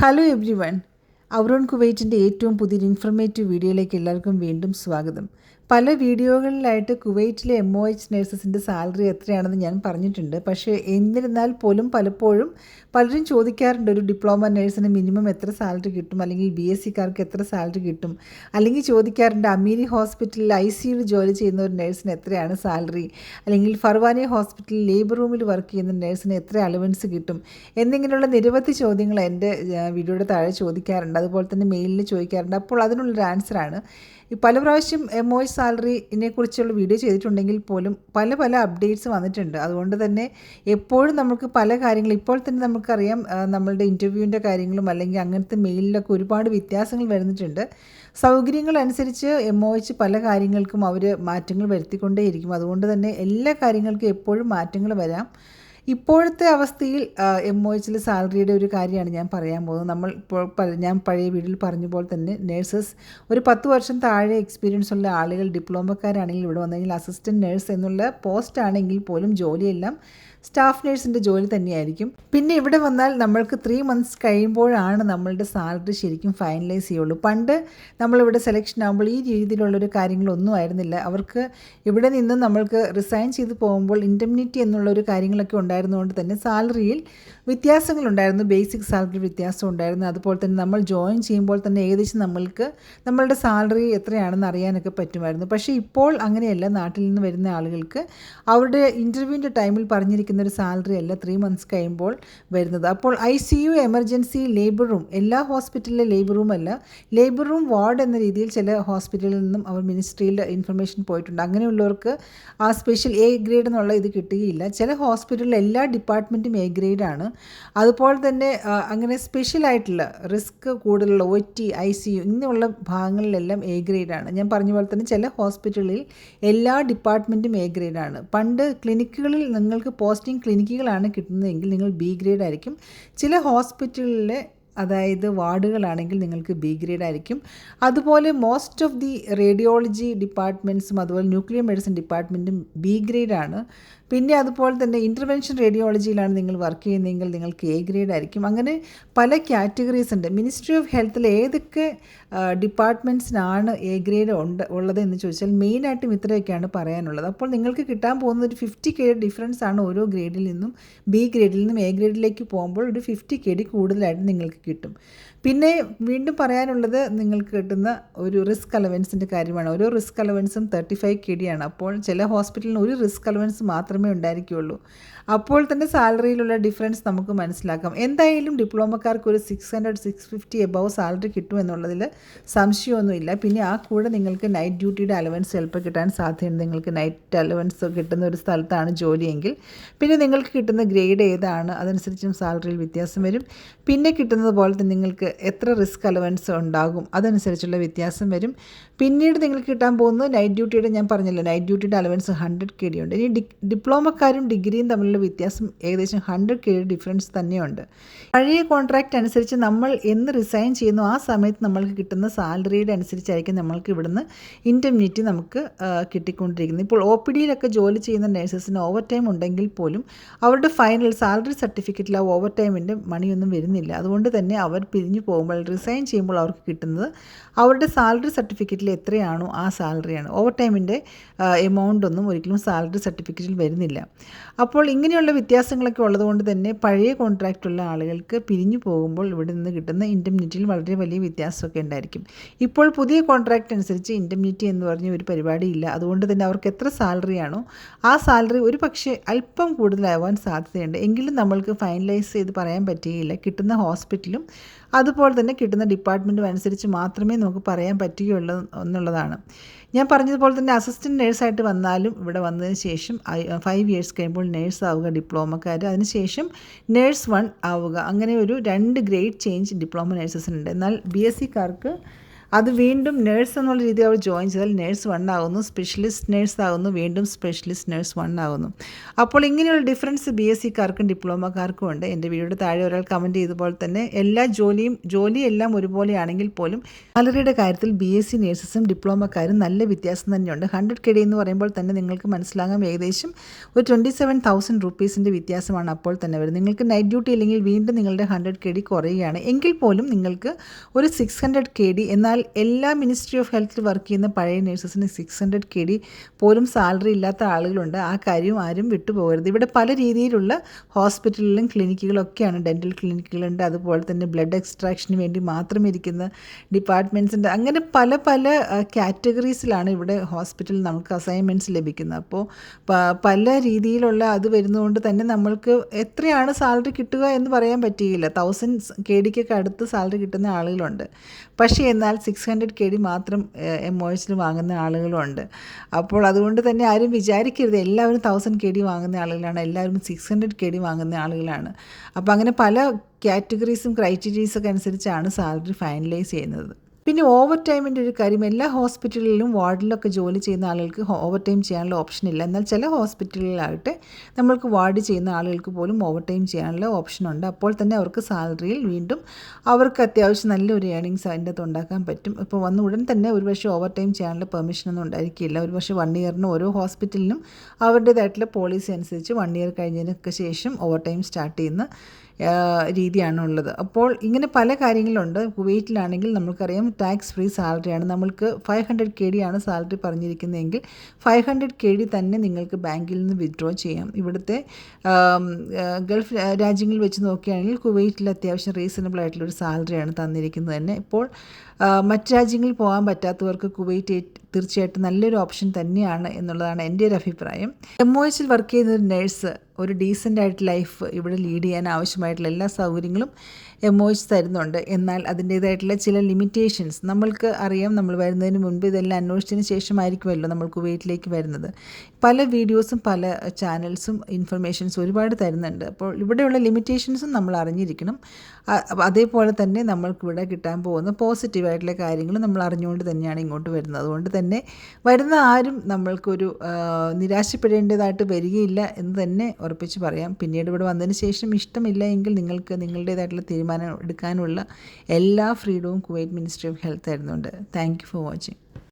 Hello every one, our own കുവൈറ്റിൻ്റെ ഏറ്റവും പുതിയൊരു informative വീഡിയോയിലേക്ക് എല്ലാവർക്കും വീണ്ടും സ്വാഗതം. പല വീഡിയോകളിലായിട്ട് കുവൈറ്റിലെ MOH നഴ്സസിൻ്റെ സാലറി എത്രയാണെന്ന് ഞാൻ പറഞ്ഞിട്ടുണ്ട്. പക്ഷേ എന്നിരുന്നാൽ പോലും പലപ്പോഴും പലരും ചോദിക്കാറുണ്ട്, ഒരു ഡിപ്ലോമ നഴ്സിന് മിനിമം എത്ര സാലറി കിട്ടും, അല്ലെങ്കിൽ BSc-കാർക്ക് എത്ര സാലറി കിട്ടും, അല്ലെങ്കിൽ ചോദിക്കാറുണ്ട് അമീരി ഹോസ്പിറ്റലിൽ ICUയിൽ ജോലി ചെയ്യുന്ന ഒരു നഴ്സിന് എത്രയാണ് സാലറി, അല്ലെങ്കിൽ ഫർവാനി ഹോസ്പിറ്റലിൽ ലേബർ റൂമിൽ വർക്ക് ചെയ്യുന്ന നഴ്സിന് എത്ര അലവൻസ് കിട്ടും എന്നിങ്ങനെയുള്ള നിരവധി ചോദ്യങ്ങൾ എൻ്റെ വീഡിയോയുടെ താഴെ ചോദിക്കാറുണ്ട്. അതുപോലെ തന്നെ മെയിലിൽ ചോദിക്കാറുണ്ട്. അപ്പോൾ അതിനുള്ളൊരു ആൻസറാണ് പല പ്രാവശ്യം MOH സാലറിനെ കുറിച്ചുള്ള വീഡിയോ ചെയ്തിട്ടുണ്ടെങ്കിൽ പോലും പല അപ്ഡേറ്റ്സ് വന്നിട്ടുണ്ട്. അതുകൊണ്ട് തന്നെ എപ്പോഴും നമുക്ക് പല കാര്യങ്ങൾ ഇപ്പോൾ തന്നെ നമുക്കറിയാം, നമ്മളുടെ ഇൻ്റർവ്യൂവിൻ്റെ കാര്യങ്ങളും അല്ലെങ്കിൽ അങ്ങനത്തെ മെയിലിലൊക്കെ ഒരുപാട് വ്യത്യാസങ്ങൾ വരുന്നിട്ടുണ്ട്. സൗകര്യങ്ങൾ അനുസരിച്ച് MOH പല കാര്യങ്ങൾക്കും അവർ മാറ്റങ്ങൾ വരുത്തിക്കൊണ്ടേയിരിക്കും. അതുകൊണ്ട് തന്നെ എല്ലാ കാര്യങ്ങൾക്കും എപ്പോഴും മാറ്റങ്ങൾ വരാം. ഇപ്പോഴത്തെ അവസ്ഥയിൽ MOHൽ സാലറിയുടെ ഒരു കാര്യമാണ് ഞാൻ പറയാൻ പോകുന്നത്. ഞാൻ പഴയ വീഡിയോയിൽ പറഞ്ഞ പോലെ തന്നെ നേഴ്സസ് ഒരു 10 വർഷം താഴെ എക്സ്പീരിയൻസ് ഉള്ള ആളുകൾ, ഡിപ്ലോമക്കാരാണെങ്കിൽ ഇവിടെ വന്നു കഴിഞ്ഞാൽ അസിസ്റ്റൻറ്റ് നേഴ്സ് എന്നുള്ള പോസ്റ്റ് ആണെങ്കിൽ പോലും ജോലിയെല്ലാം സ്റ്റാഫ് നേഴ്സിൻ്റെ ജോലി തന്നെയായിരിക്കും. പിന്നെ ഇവിടെ വന്നാൽ നമ്മൾക്ക് 3 മന്ത്സ് കഴിയുമ്പോഴാണ് നമ്മളുടെ സാലറി ശരിക്കും ഫൈനലൈസ് ചെയ്യുള്ളൂ. പണ്ട് നമ്മളിവിടെ സെലക്ഷൻ ആകുമ്പോൾ ഈ രീതിയിലുള്ളൊരു കാര്യങ്ങളൊന്നും ആയിരുന്നില്ല. അവർക്ക് ഇവിടെ നിന്ന് നമ്മൾക്ക് റിസൈൻ ചെയ്ത് പോകുമ്പോൾ ഇൻഡെംനിറ്റി എന്നുള്ളൊരു കാര്യങ്ങളൊക്കെ ഉണ്ടായിരുന്നതുകൊണ്ട് തന്നെ സാലറിയിൽ വ്യത്യാസങ്ങളുണ്ടായിരുന്നു. ബേസിക് സാലറി വ്യത്യാസം ഉണ്ടായിരുന്നു. അതുപോലെ തന്നെ നമ്മൾ ജോയിൻ ചെയ്യുമ്പോൾ തന്നെ ഏകദേശം നമ്മളുടെ സാലറി എത്രയാണെന്ന് അറിയാനൊക്കെ പറ്റുമായിരുന്നു. പക്ഷേ ഇപ്പോൾ അങ്ങനെയല്ല. നാട്ടിൽ നിന്ന് വരുന്ന ആളുകൾക്ക് അവരുടെ ഇൻ്റർവ്യൂവിൻ്റെ ടൈമിൽ പറഞ്ഞിരിക്കുന്ന ഒരു സാലറി അല്ല 3 മന്ത്സ് കഴിയുമ്പോൾ വരുന്നത്. അപ്പോൾ ICU, എമർജൻസി, ലേബർ റൂം, എല്ലാ ഹോസ്പിറ്റലിലെ ലേബർ റൂം അല്ല, ലേബർ റൂം വാർഡ് എന്ന രീതിയിൽ ചില ഹോസ്പിറ്റലിൽ നിന്നും അവർ മിനിസ്ട്രിയിൽ ഇൻഫർമേഷൻ പോയിട്ടുണ്ട്. അങ്ങനെയുള്ളവർക്ക് ആ സ്പെഷ്യൽ A ഗ്രേഡ് എന്നുള്ള ഇത് കിട്ടുകയില്ല. ചില ഹോസ്പിറ്റലിൽ എല്ലാ ഡിപ്പാർട്ട്മെൻറ്റും A ഗ്രേഡാണ്. അതുപോലെ തന്നെ അങ്ങനെ സ്പെഷ്യലായിട്ടുള്ള റിസ്ക് കൂടുതലുള്ള OT, ICU ഇങ്ങനെയുള്ള ഭാഗങ്ങളിലെല്ലാം A ഗ്രേഡാണ്. ഞാൻ പറഞ്ഞ പോലെ തന്നെ ചില ഹോസ്പിറ്റലിൽ എല്ലാ ഡിപ്പാർട്ട്മെൻറ്റും A ഗ്രേഡാണ്. പണ്ട് ക്ലിനിക്കുകളിൽ നിങ്ങൾക്ക് പോസ്റ്റിംഗ് ക്ലിനിക്കുകളാണ് കിട്ടുന്നതെങ്കിൽ നിങ്ങൾ B ഗ്രേഡ് ആയിരിക്കും. ചില ഹോസ്പിറ്റലിലെ അതായത് വാർഡുകളാണെങ്കിൽ നിങ്ങൾക്ക് B ഗ്രേഡ് ആയിരിക്കും. അതുപോലെ മോസ്റ്റ് ഓഫ് ദി റേഡിയോളജി ഡിപ്പാർട്ട്മെൻറ്റ്സും അതുപോലെ ന്യൂക്ലിയർ മെഡിസിൻ ഡിപ്പാർട്ട്മെൻറ്റും B ഗ്രേഡാണ്. പിന്നെ അതുപോലെ തന്നെ ഇൻ്റർവെൻഷൻ റേഡിയോളജിയിലാണ് നിങ്ങൾ വർക്ക് ചെയ്യുന്നതെങ്കിൽ നിങ്ങൾക്ക് A ഗ്രേഡ് ആയിരിക്കും. അങ്ങനെ പല കാറ്റഗറീസ് ഉണ്ട്. മിനിസ്ട്രി ഓഫ് ഹെൽത്തിൽ ഏതൊക്കെ ഡിപ്പാർട്ട്മെൻറ്റ്സിനാണ് A ഗ്രേഡ് ഉള്ളത് എന്ന് ചോദിച്ചാൽ മെയിനായിട്ടും ഇത്രയൊക്കെയാണ് പറയാനുള്ളത്. അപ്പോൾ നിങ്ങൾക്ക് കിട്ടാൻ പോകുന്നത് ഒരു 50K ഡിഫറൻസ് ആണ് ഓരോ ഗ്രേഡിൽ നിന്നും. B ഗ്രേഡിൽ നിന്നും A ഗ്രേഡിലേക്ക് പോകുമ്പോൾ ഒരു 50K കൂടുതലായിട്ട് നിങ്ങൾക്ക് കിട്ടും. പിന്നെ വീണ്ടും പറയാനുള്ളത് നിങ്ങൾക്ക് കിട്ടുന്ന ഒരു റിസ്ക് അലവൻസിൻ്റെ കാര്യമാണ്. ഓരോ റിസ്ക് അലവൻസും 35K ആണ്. അപ്പോൾ ചില ഹോസ്പിറ്റലിന് ഒരു റിസ്ക് അലവൻസ് മാത്രമേ ഉണ്ടായിരിക്കുകയുള്ളൂ. അപ്പോൾ തന്നെ സാലറിയിലുള്ള ഡിഫറൻസ് നമുക്ക് മനസ്സിലാക്കാം. എന്തായാലും ഡിപ്ലോമക്കാർക്ക് ഒരു 600-650 എബവ് സാലറി കിട്ടും എന്നുള്ളതിൽ സംശയമൊന്നുമില്ല. പിന്നെ ആ കൂടെ നിങ്ങൾക്ക് നൈറ്റ് ഡ്യൂട്ടിയുടെ അലവൻസ് ചിലപ്പോൾ കിട്ടാൻ സാധ്യതയുണ്ട്. നിങ്ങൾക്ക് നൈറ്റ് അലവൻസ് കിട്ടുന്ന ഒരു സ്ഥലത്താണ് ജോലിയെങ്കിൽ പിന്നെ നിങ്ങൾക്ക് കിട്ടുന്ന ഗ്രേഡ് ഏതാണ് അതനുസരിച്ചും സാലറിയിൽ വ്യത്യാസം വരും. പിന്നെ കിട്ടുന്നത് പോലെ തന്നെ നിങ്ങൾക്ക് എത്ര റിസ്ക് അലവൻസ് ഉണ്ടാകും അതനുസരിച്ചുള്ള വ്യത്യാസം വരും. പിന്നീട് നിങ്ങൾക്ക് കിട്ടാൻ പോകുന്നത് നൈറ്റ് ഡ്യൂട്ടിയുടെ, ഞാൻ പറഞ്ഞല്ലോ, നൈറ്റ് ഡ്യൂട്ടിയുടെ അലവൻസ് 100K ഉണ്ട്. ഇനി ഡിപ്ലോമക്കാരും ഡിഗ്രിയും തമ്മിലുള്ള വ്യത്യാസം ഏകദേശം 100K ഡിഫറൻസ് തന്നെയുണ്ട്. പഴയ കോൺട്രാക്റ്റ് അനുസരിച്ച് നമ്മൾ എന്ന് റിസൈൻ ചെയ്യുന്നു ആ സമയത്ത് നമ്മൾക്ക് കിട്ടുന്ന സാലറിയുടെ അനുസരിച്ചായിരിക്കും നമ്മൾക്ക് ഇവിടുന്ന് ഇൻഡെംനിറ്റി നമുക്ക് കിട്ടിക്കൊണ്ടിരിക്കുന്നത്. ഇപ്പോൾ OPDയിലൊക്കെ ജോലി ചെയ്യുന്ന നഴ്സസിന് ഓവർ ടൈം ഉണ്ടെങ്കിൽ പോലും അവരുടെ ഫൈനൽ സാലറി സർട്ടിഫിക്കറ്റിൽ ആ ഓവർ ടൈമിൻ്റെ മണിയൊന്നും വരുന്നില്ല. അതുകൊണ്ട് തന്നെ അവർ പിരിഞ്ഞു പോകുമ്പോൾ, റിസൈൻ ചെയ്യുമ്പോൾ അവർക്ക് കിട്ടുന്നത് അവരുടെ സാലറി സർട്ടിഫിക്കറ്റിൽ എത്രയാണോ ആ സാലറിയാണ്. ഓവർ ടൈമിൻ്റെ എമൗണ്ട് ഒന്നും ഒരിക്കലും സാലറി സർട്ടിഫിക്കറ്റിൽ വരുന്നില്ല. അപ്പോൾ ഇങ്ങനെയുള്ള വ്യത്യാസങ്ങളൊക്കെ ഉള്ളതുകൊണ്ട് തന്നെ പഴയ കോൺട്രാക്റ്റുള്ള ആളുകൾക്ക് പിരിഞ്ഞു പോകുമ്പോൾ ഇവിടെ നിന്ന് കിട്ടുന്ന ഇൻഡെംനിറ്റിയിൽ വളരെ വലിയ വ്യത്യാസമൊക്കെ ഉണ്ടായിരിക്കും. ഇപ്പോൾ പുതിയ കോൺട്രാക്റ്റ് അനുസരിച്ച് ഇൻഡെംനിറ്റി എന്ന് പറഞ്ഞ ഒരു പരിപാടിയില്ല. അതുകൊണ്ട് തന്നെ അവർക്ക് എത്ര സാലറിയാണോ ആ സാലറി ഒരു പക്ഷേ അല്പം കൂടുതലാവാൻ സാധ്യതയുണ്ട്. എങ്കിലും നമ്മൾക്ക് ഫൈനലൈസ് ചെയ്ത് പറയാൻ പറ്റുകയില്ല. കിട്ടുന്ന ഹോസ്പിറ്റലും അതുപോലെ തന്നെ കിട്ടുന്ന ഡിപ്പാർട്ട്മെൻറ്റും അനുസരിച്ച് മാത്രമേ നമുക്ക് പറയാൻ പറ്റുകയുള്ളൂ എന്നുള്ളതാണ്. ഞാൻ പറഞ്ഞതുപോലെ തന്നെ അസിസ്റ്റൻറ്റ് നേഴ്സായിട്ട് വന്നാലും ഇവിടെ വന്നതിന് ശേഷം 5 ഇയേഴ്സ് കഴിയുമ്പോൾ നേഴ്സ് ആവുക ഡിപ്ലോമക്കാർ, അതിനുശേഷം നേഴ്സ് 1 ആവുക. അങ്ങനെ ഒരു 2 ഗ്രേഡ് ചേഞ്ച് ഡിപ്ലോമ നേഴ്സസിനുണ്ട്. എന്നാൽ BSc-കാർക്ക് അത് വീണ്ടും നേഴ്സ് എന്നുള്ള രീതിയിൽ അവർ ജോയിൻ ചെയ്താൽ നേഴ്സ് 1 ആകുന്നു, സ്പെഷ്യലിസ്റ്റ് നേഴ്സ് ആകുന്നു, വീണ്ടും സ്പെഷ്യലിസ്റ്റ് നേഴ്സ് 1 ആകുന്നു. അപ്പോൾ ഇങ്ങനെയുള്ള ഡിഫറൻസ് BSc-കാർക്കും ഡിപ്ലോമക്കാർക്കും ഉണ്ട്. എൻ്റെ വീഡിയോയുടെ താഴെ ഒരാൾ കമൻറ്റ് ചെയ്തപോലെ തന്നെ എല്ലാ ജോലിയെല്ലാം ഒരുപോലെയാണെങ്കിൽ പോലും സാലറിയുടെ കാര്യത്തിൽ BSc നേഴ്സസും ഡിപ്ലോമക്കാരും നല്ല വ്യത്യാസം തന്നെയുണ്ട്. 100 KD എന്ന് പറയുമ്പോൾ തന്നെ നിങ്ങൾക്ക് മനസ്സിലാകാം ഏകദേശം ഒരു 27,000 റുപ്പീസിൻ്റെ വ്യത്യാസമാണ് അപ്പോൾ തന്നെ വരുന്നത്. നിങ്ങൾക്ക് നൈറ്റ് ഡ്യൂട്ടി ഇല്ലെങ്കിൽ വീണ്ടും നിങ്ങളുടെ 100 KD കുറയുകയാണ് എങ്കിൽ പോലും നിങ്ങൾക്ക് ഒരു 600 KD, എന്നാൽ എല്ലാ മിനിസ്ട്രി ഓഫ് ഹെൽത്തിൽ വർക്ക് ചെയ്യുന്ന പഴയ നേഴ്സസിന് 600 KD പോലും സാലറി ഇല്ലാത്ത ആളുകളുണ്ട്. ആ കാര്യം ആരും വിട്ടുപോകരുത്. ഇവിടെ പല രീതിയിലുള്ള ഹോസ്പിറ്റലിലും ക്ലിനിക്കുകളൊക്കെയാണ്. ഡെൻറ്റൽ ക്ലിനിക്കുകളുണ്ട്, അതുപോലെ തന്നെ ബ്ലഡ് എക്സ്ട്രാക്ഷന് വേണ്ടി മാത്രം ഇരിക്കുന്ന ഡിപ്പാർട്ട്മെൻറ്റ്സിൻ്റെ, അങ്ങനെ പല കാറ്റഗറീസിലാണ് ഇവിടെ ഹോസ്പിറ്റലിൽ നമുക്ക് അസൈൻമെൻറ്റ്സ് ലഭിക്കുന്നത്. അപ്പോൾ പല രീതിയിലുള്ള അത് വരുന്നതുകൊണ്ട് തന്നെ നമ്മൾക്ക് എത്രയാണ് സാലറി കിട്ടുക എന്ന് പറയാൻ പറ്റുകയില്ല. 1000 KDക്കൊക്കെ അടുത്ത് സാലറി കിട്ടുന്ന ആളുകളുണ്ട്. പക്ഷേ എന്നാൽ 600 KD മാത്രം MOHൽ വാങ്ങുന്ന ആളുകളുണ്ട്. അപ്പോൾ അതുകൊണ്ട് തന്നെ ആരും വിചാരിക്കരുത് എല്ലാവരും 1000 KD വാങ്ങുന്ന ആളുകളാണ്, എല്ലാവരും 600 KD വാങ്ങുന്ന ആളുകളാണ്. അപ്പോൾ അങ്ങനെ പല കാറ്റഗറീസും ക്രൈറ്റീരിയസൊക്കെ അനുസരിച്ചാണ് സാലറി ഫൈനലൈസ് ചെയ്യുന്നത്. പിന്നെ ഓവർ ടൈമിൻ്റെ ഒരു കാര്യം, എല്ലാ ഹോസ്പിറ്റലിലും വാർഡിലൊക്കെ ജോലി ചെയ്യുന്ന ആളുകൾക്ക് ഓവർ ടൈം ചെയ്യാനുള്ള ഓപ്ഷൻ ഇല്ല. എന്നാൽ ചില ഹോസ്പിറ്റലിലാകട്ടെ നമ്മൾക്ക് വാർഡ് ചെയ്യുന്ന ആളുകൾക്ക് പോലും ഓവർ ടൈം ചെയ്യാനുള്ള ഓപ്ഷനുണ്ട്. അപ്പോൾ തന്നെ അവർക്ക് സാലറിയിൽ വീണ്ടും അവർക്ക് അത്യാവശ്യം നല്ലൊരു ഏണിങ്സ് അതിൻ്റെ അകത്ത് ഉണ്ടാക്കാൻ പറ്റും. ഇപ്പോൾ വന്ന ഉടൻ തന്നെ ഒരുപക്ഷെ ഓവർ ടൈം ചെയ്യാനുള്ള പെർമിഷനൊന്നും ഉണ്ടായിരിക്കില്ല. ഒരുപക്ഷെ 1 ഇയറിന് ഓരോ ഹോസ്പിറ്റലിനും അവരുടേതായിട്ടുള്ള പോളിസി അനുസരിച്ച് 1 ഇയർ കഴിഞ്ഞതിനൊക്കെ ശേഷം ഓവർ ടൈം സ്റ്റാർട്ട് ചെയ്യുന്ന രീതിയാണുള്ളത്. അപ്പോൾ ഇങ്ങനെ പല കാര്യങ്ങളുണ്ട്. കുവൈറ്റിലാണെങ്കിൽ നമുക്കറിയാം ടാക്സ് ഫ്രീ സാലറിയാണ്. നമ്മൾക്ക് 500 KD ആണ് സാലറി പറഞ്ഞിരിക്കുന്നതെങ്കിൽ 500 KD തന്നെ നിങ്ങൾക്ക് ബാങ്കിൽ നിന്ന് വിത്ഡ്രോ ചെയ്യാം. ഇവിടുത്തെ ഗൾഫ് രാജ്യങ്ങളിൽ വെച്ച് നോക്കുകയാണെങ്കിൽ കുവൈറ്റിൽ അത്യാവശ്യം റീസണബിൾ ആയിട്ടുള്ളൊരു സാലറിയാണ് തന്നിരിക്കുന്നത് തന്നെ. ഇപ്പോൾ മറ്റ് രാജ്യങ്ങളിൽ പോകാൻ പറ്റാത്തവർക്ക് കുവൈറ്റ് തീർച്ചയായിട്ടും നല്ലൊരു ഓപ്ഷൻ തന്നെയാണ് എന്നുള്ളതാണ് എൻ്റെ ഒരു അഭിപ്രായം. MOHൽ വർക്ക് ചെയ്യുന്ന ഒരു നേഴ്സ് ഒരു ഡീസൻ്റ് ആയിട്ട് ലൈഫ് ഇവിടെ ലീഡ് ചെയ്യാൻ ആവശ്യമായിട്ടുള്ള എല്ലാ സൗകര്യങ്ങളും MOH തരുന്നുണ്ട്. എന്നാൽ അതിൻ്റേതായിട്ടുള്ള ചില ലിമിറ്റേഷൻസ് നമ്മൾക്ക് അറിയാം. നമ്മൾ വരുന്നതിന് മുൻപ് ഇതെല്ലാം അന്വേഷിച്ചതിന് ശേഷമായിരിക്കുമല്ലോ നമ്മൾ കുവൈറ്റിലേക്ക് വരുന്നത്. പല വീഡിയോസും പല ചാനൽസും ഇൻഫർമേഷൻസ് ഒരുപാട് തരുന്നുണ്ട്. അപ്പോൾ ഇവിടെയുള്ള ലിമിറ്റേഷൻസും നമ്മൾ അറിഞ്ഞിരിക്കണം. അതേപോലെ തന്നെ നമ്മൾക്കിവിടെ കിട്ടാൻ പോകുന്ന പോസിറ്റീവായിട്ടുള്ള കാര്യങ്ങൾ നമ്മൾ അറിഞ്ഞുകൊണ്ട് തന്നെയാണ് ഇങ്ങോട്ട് വരുന്നത്. അതുകൊണ്ട് തന്നെ വരുന്ന ആരും നമ്മൾക്കൊരു നിരാശപ്പെടേണ്ടതായിട്ട് വരികയില്ല എന്ന് തന്നെ ഉറപ്പിച്ച് പറയാം. പിന്നീട് ഇവിടെ വന്നതിന് ശേഷം ഇഷ്ടമില്ല എങ്കിൽ നിങ്ങൾക്ക് നിങ്ങളുടേതായിട്ടുള്ള തീരുമാനം എടുക്കാനുള്ള എല്ലാ ഫ്രീഡവും കുവൈറ്റ് മിനിസ്ട്രി ഓഫ് ഹെൽത്ത് തരുന്നുണ്ട്. Thank you for watching.